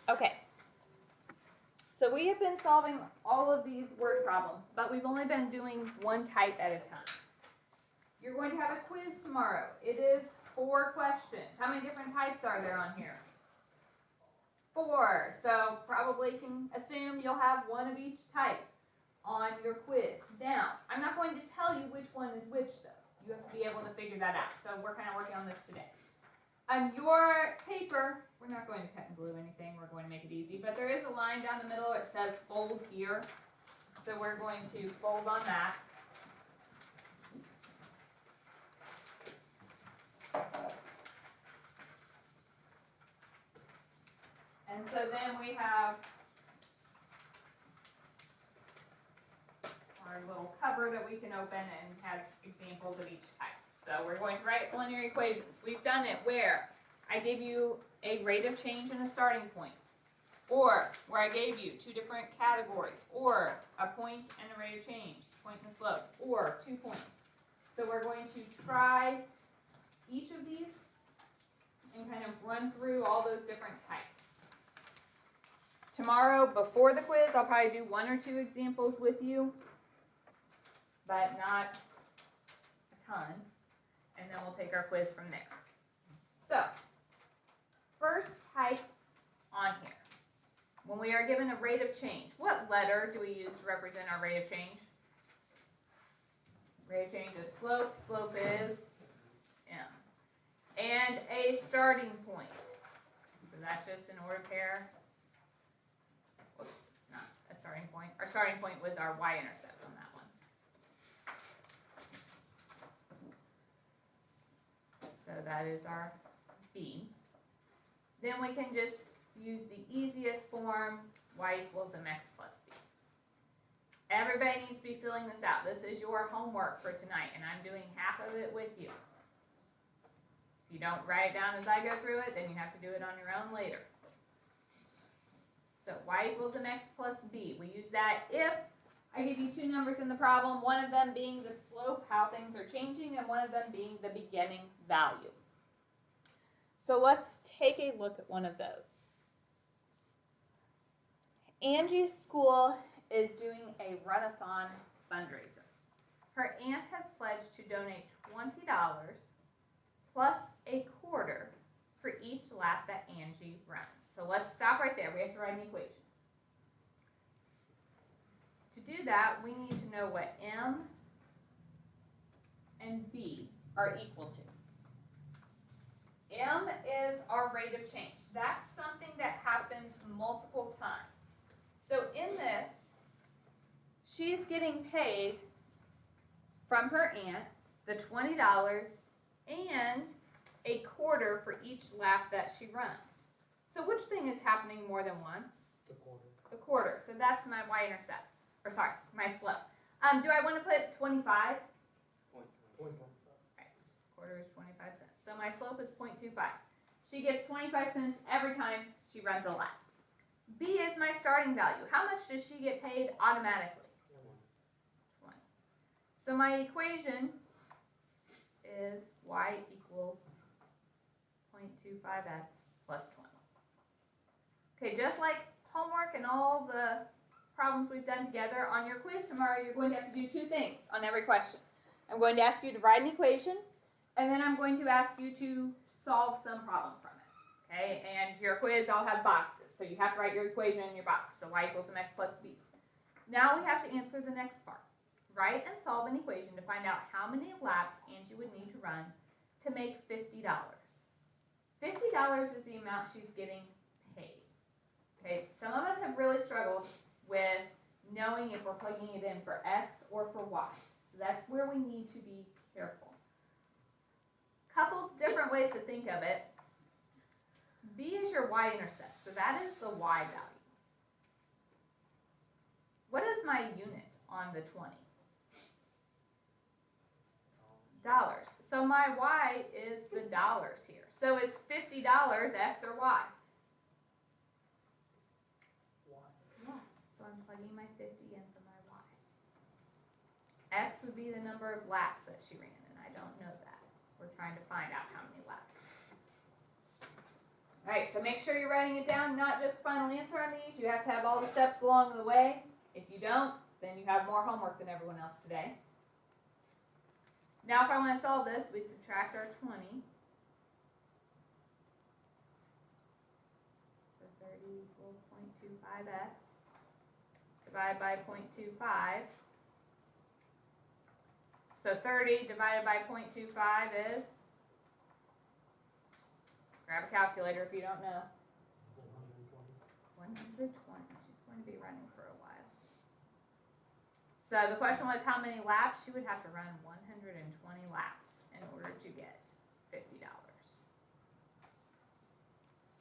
Okay. So we have been solving all of these word problems, but we've only been doing one type at a time. You're going to have a quiz tomorrow. It is 4 questions. How many different types are there on here? 4. So probably can assume you'll have one of each type on your quiz. Now, I'm not going to tell you which one is which though. You have to be able to figure that out. So we're kind of working on this today. Your paper, we're not going to cut and glue anything. We're going to make it easy. But there is a line down the middle. It says fold here. So we're going to fold on that. And so then we have our little cover that we can open and has examples of each type. So we're going to write linear equations. We've done it where I gave you a rate of change and a starting point, or where I gave you 2 different categories, or a point and a rate of change, point and a slope, or 2 points. So we're going to try each of these and kind of run through all those different types. Tomorrow, before the quiz, I'll probably do 1 or 2 examples with you, but not a ton, and then we'll take our quiz from there. So, first type on here. When we are given a rate of change, what letter do we use to represent our rate of change? Rate of change is slope. Slope is M. And a starting point. So that's just an ordered pair. Whoops, not a starting point. Our starting point was our y-intercept on that one. So that is our B. Then we can just use the easiest form, y equals mx plus b. Everybody needs to be filling this out. This is your homework for tonight, and I'm doing half of it with you. If you don't write it down as I go through it, then you have to do it on your own later. So y equals mx plus b. We use that if I give you 2 numbers in the problem, one of them being the slope, how things are changing, and one of them being the beginning value. So let's take a look at one of those. Angie's school is doing a run-a-thon fundraiser. Her aunt has pledged to donate $20 plus a quarter for each lap that Angie runs. So let's stop right there. We have to write an equation. To do that, we need to know what M and B are equal to. M is our rate of change. That's something that happens multiple times. So in this, she is getting paid from her aunt the $20 and a quarter for each lap that she runs. So which thing is happening more than once? The quarter. The quarter. So that's my y-intercept. Or sorry, my slope. Do I want to put 25? 0.25. Right. Quarter is 25 cents. So my slope is 0.25. She gets 25 cents every time she runs a lap. B is my starting value. How much does she get paid automatically? 20. So my equation is y equals 0.25x plus 20. Okay, just like homework and all the problems we've done together, on your quiz tomorrow, you're going to have to do 2 things on every question. I'm going to ask you to write an equation, and then I'm going to ask you to solve some problem from it. Okay, and your quiz, I'll have boxes, so you have to write your equation in your box, the y equals mx plus b. Now we have to answer the next part. Write and solve an equation to find out how many laps Angie would need to run to make $50. $50 is the amount she's getting paid. Okay, some of us have really struggled with knowing if we're plugging it in for x or for y. So that's where we need to be careful. Couple different ways to think of it. B is your y-intercept, so that is the y value. What is my unit on the 20? Dollars. So my y is the dollars here. So is $50 x or y? Y. So I'm plugging my 50 in for my y. X would be the number of laps that she ran, and I don't know that. We're trying to find out how many laps. Alright, so make sure you're writing it down, not just the final answer on these. You have to have all the steps along the way. If you don't, then you have more homework than everyone else today. Now if I want to solve this, we subtract our 20. So 30 equals 0.25x. Divide by 0.25. So 30 divided by 0.25 is, grab a calculator if you don't know. 120. She's going to be running for a while. So the question was how many laps? She would have to run 120 laps in order to get $50.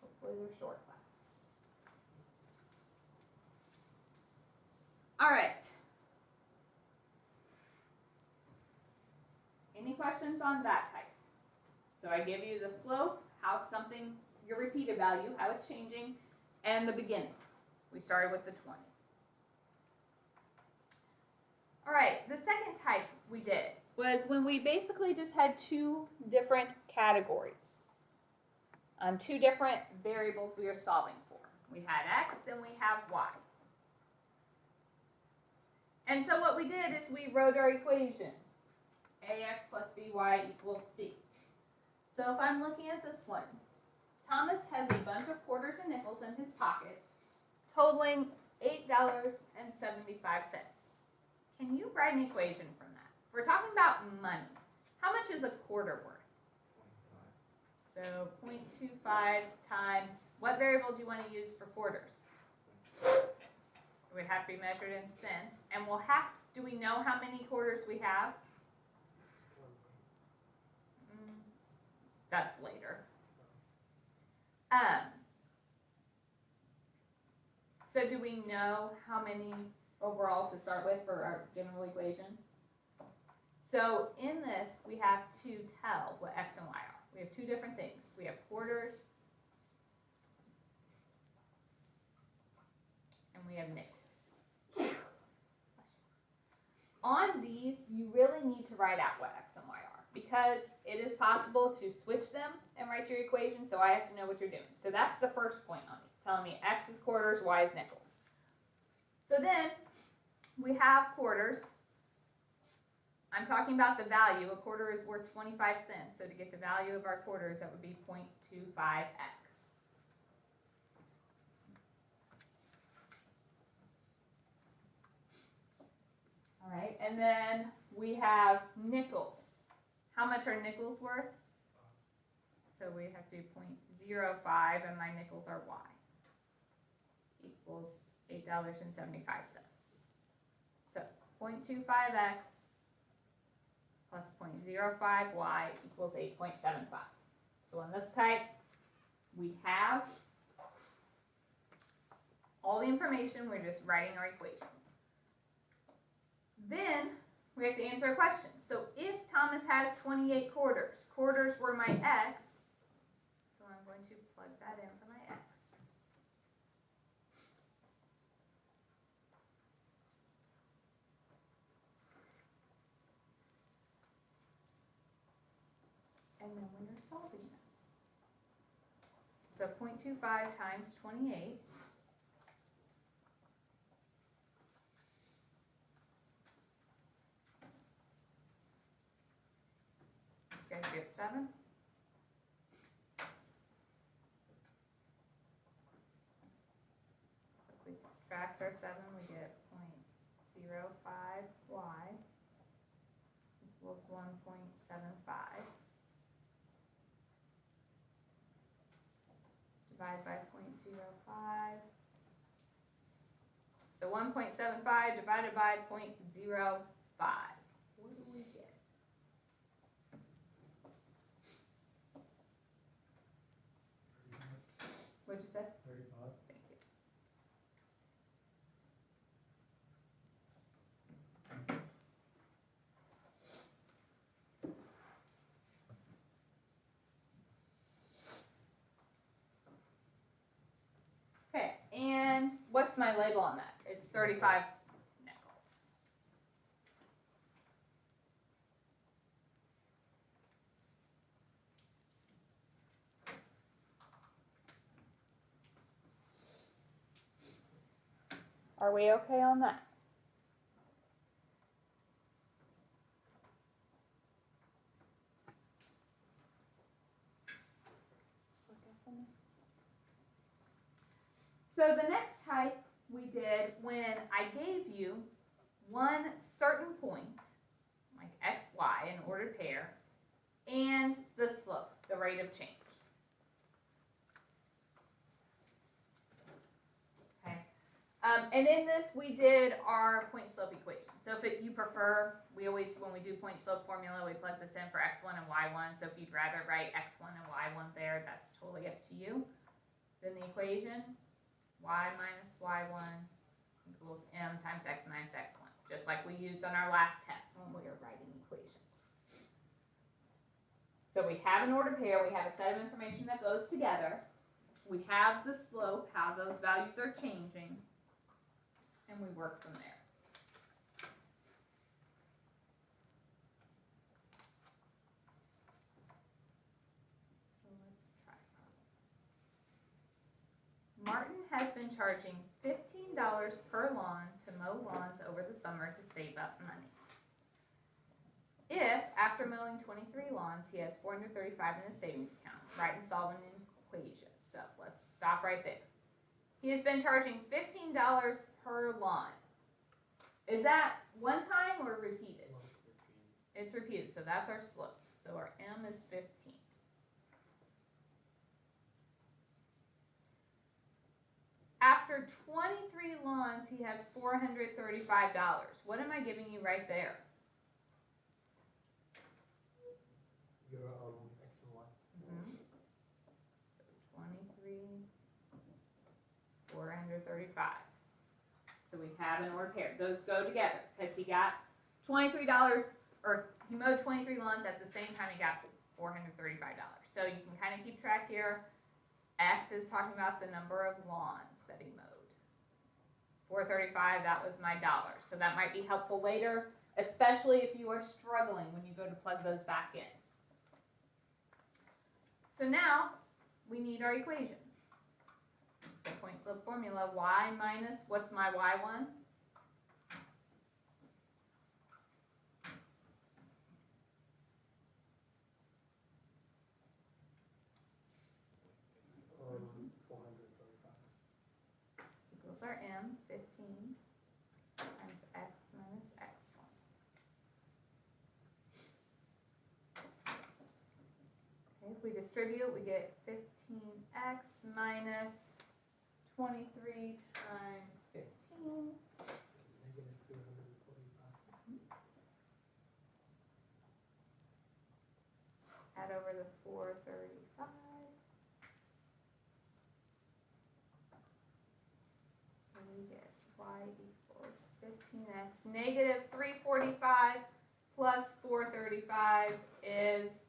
Hopefully they're short laps. All right. Any questions on that type? So I give you the slope, how something, your repeated value, how it's changing, and the beginning. We started with the 20. All right, the second type we did was when we basically just had two different categories. Two different variables we are solving for. We had x and we have y. And so what we did is we wrote our equation. ax plus by equals c. So if I'm looking at this one, Thomas has a bunch of quarters and nickels in his pocket, totaling $8.75. Can you write an equation from that? If we're talking about money, how much is a quarter worth? So 0.25 times, what variable do you want to use for quarters? It would have to be measured in cents. And we'll have, do we know how many quarters we have? That's later. So do we know how many overall to start with for our general equation? So in this, we have to tell what x and y are. We have two different things. We have quarters and we have nickels. On these, you really need to write out what x and y are because it is possible to switch them and write your equation, so I have to know what you're doing. So that's the first point on these, telling me x is quarters, y is nickels. So then we have quarters. I'm talking about the value. A quarter is worth 25 cents. So to get the value of our quarters, that would be 0.25x. All right, and then we have nickels. How much are nickels worth? So we have to do 0.05, and my nickels are y. Equals $8.75. So 0.25x plus 0.05y equals 8.75. So on this type, we have all the information. We're just writing our equation. Then we have to answer a question. So if Thomas has 28 quarters, quarters were my x, so I'm going to plug that in for my x. And then when you're solving this, so 0.25 times 28 you guys get 7. So if we subtract our 7, we get 0.05y equals 1.75. Divide by 0.05. So 1.75 divided by 0.05. What do we get? What'd you say? 35. Thank you. Okay, and what's my label on that? It's 35 nickels. Are we okay on that? Let's look at the next one. So the next type we did when I gave you one certain point, like x, y, an ordered pair, and the slope, the rate of change. Okay, and in this we did our point slope equation. So if you prefer, we always, when we do point slope formula, we plug this in for x1 and y1. So if you'd rather write x1 and y1 there, that's totally up to you. Then the equation, y minus y1 equals m times x minus x1, just like we used on our last test when we were writing equations. So we have an ordered pair, we have a set of information that goes together, we have the slope, how those values are changing, and we work from there. So let's try. Martin has been charging $15 per lawn to mow lawns over the summer to save up money. If, after mowing 23 lawns, he has $435 in his savings account, write and solve an equation. So let's stop right there. He has been charging $15 per lawn. Is that one time or repeated? It's repeated, so that's our slope. So our M is 15. After 23 lawns, he has $435. What am I giving you right there? Your x and y. So 23, 435. So we have an ordered pair. Those go together because he got $23, or he mowed 23 lawns at the same time he got $435. So you can kind of keep track here. X is talking about the number of lawns that he mowed. 435, that was my dollar. So that might be helpful later, especially if you are struggling when you go to plug those back in. So now we need our equation. So point slope formula, y minus, what's my y1? Equals our m, 15, times x minus x1. Okay, if we distribute, we get 15x minus 23 times 15. Negative 345. Add over the 435. So we get y equals 15x. Negative 345 plus 435 is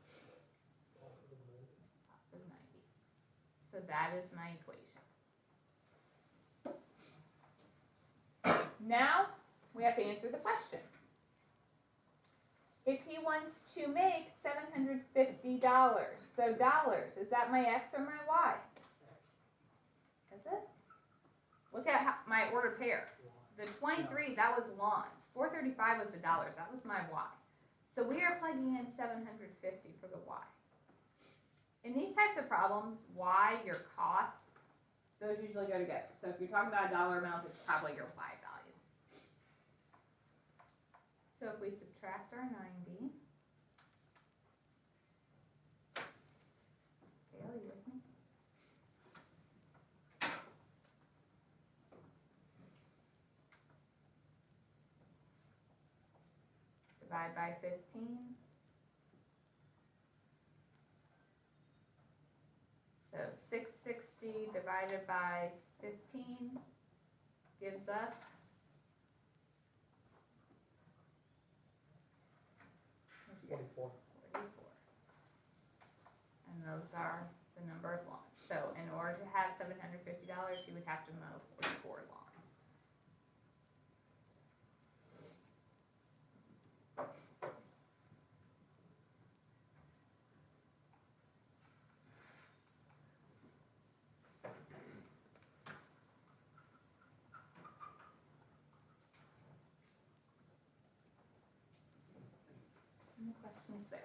positive 90. So that is my equation. Now we have to answer the question. If he wants to make $750, so dollars, is that my x or my y? Is it? Look at my ordered pair. The 23, that was lawns. 435 was the dollars, that was my y. So we are plugging in 750 for the y. In these types of problems, y, your cost, those usually go together. So if you're talking about a dollar amount, it's probably your y value. So if we subtract our 90, okay, are you with me? Divide by 15. So 660 divided by 15 gives us 44. 44. And those are the number of lawns. So in order to have $750, you would have to mow 44 lawns. points there.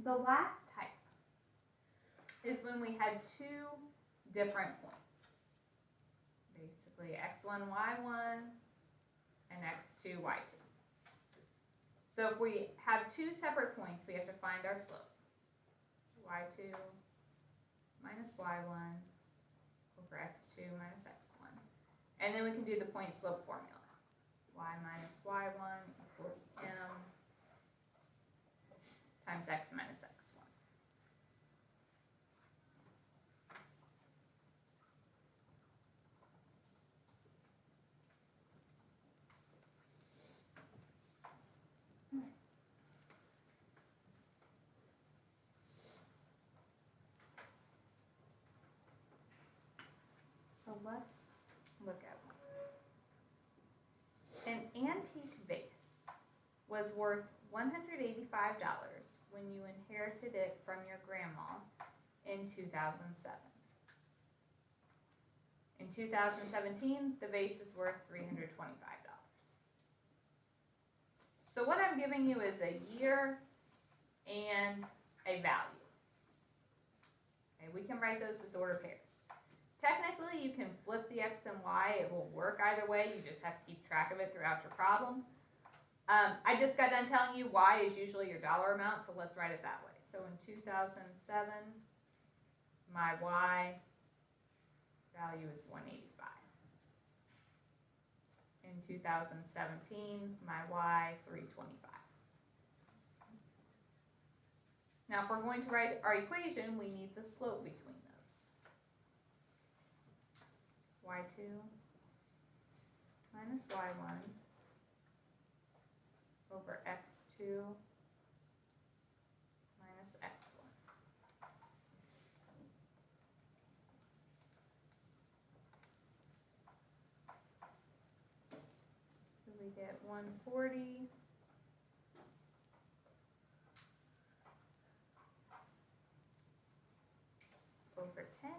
The last type is when we had two different points. Basically x1, y1, and x2, y2. So if we have two separate points, we have to find our slope. y2 minus y1 over x2 minus x1. And then we can do the point slope formula. Y minus y1 equals m times x minus x1. So let's look at one. An antique vase was worth $185 when you inherited it from your grandma in 2007. In 2017, the vase is worth $325. So what I'm giving you is a year and a value. Okay, we can write those as order pairs. Technically, you can flip the x and y. It will work either way. You just have to keep track of it throughout your problem. I just got done telling you y is usually your dollar amount, so let's write it that way. So in 2007, my y value is 185. In 2017, my y 325. Now if we're going to write our equation, we need the slope between those. y2 minus y1 over x2 minus x1. So we get 140 over 10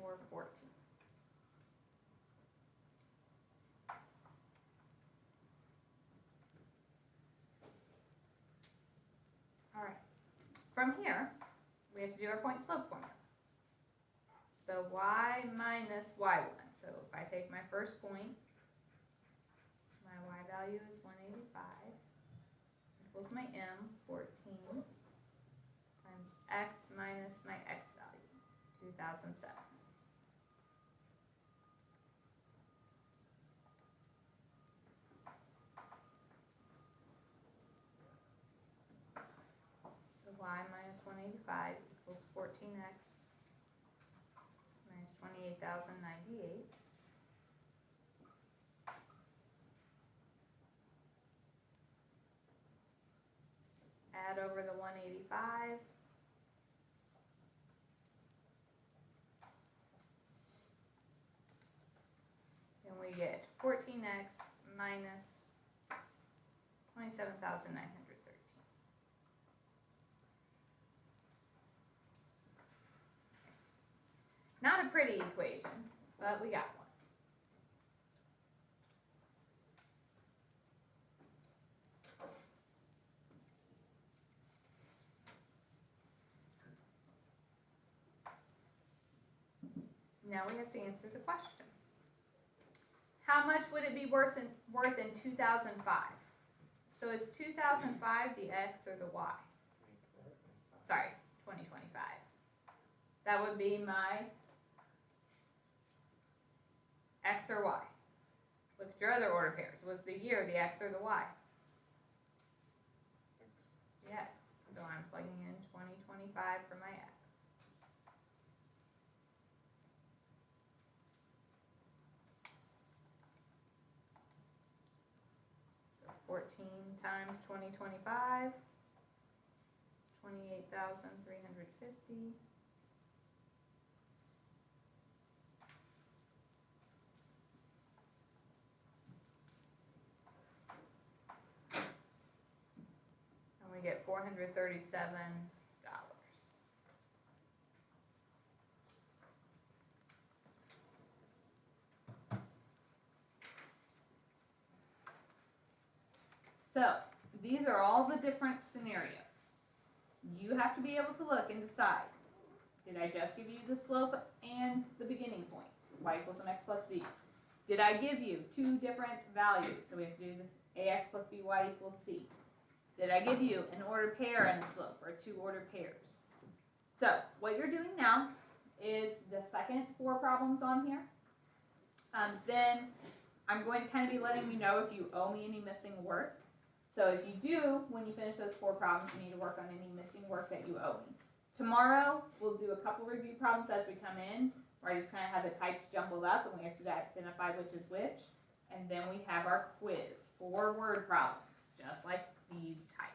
or 14. All right. From here, we have to do our point slope formula. So y minus y1. So if I take my first point, my y value is 185 equals my m, 14, times x minus my x value, 2007. So y minus 185 equals 14x minus 28,098. Add over the 185. And we get 14x minus 27,913. Not a pretty equation, but we got one. Now we have to answer the question. How much would it be worth in 2005? So is 2005 the x or the y? Sorry, 2025. That would be my x or y. Look at your other order pairs. Was the year the x or the y? The x. So I'm plugging in 2025 for my x. So 14 times 2025 is 28,350. We get $437. So, these are all the different scenarios. You have to be able to look and decide, did I just give you the slope and the beginning point, y equals mx plus b? Did I give you two different values? So we have to do this ax plus by equals c. Did I give you an ordered pair and a slope, or two ordered pairs? So what you're doing now is the second four problems on here. Then I'm going to kind of be letting you know if you owe me any missing work. So if you do, when you finish those four problems, you need to work on any missing work that you owe me. Tomorrow, we'll do a couple review problems as we come in, where I just kind of have the types jumbled up and we have to identify which is which. And then we have our quiz, 4 word problems, just like these types.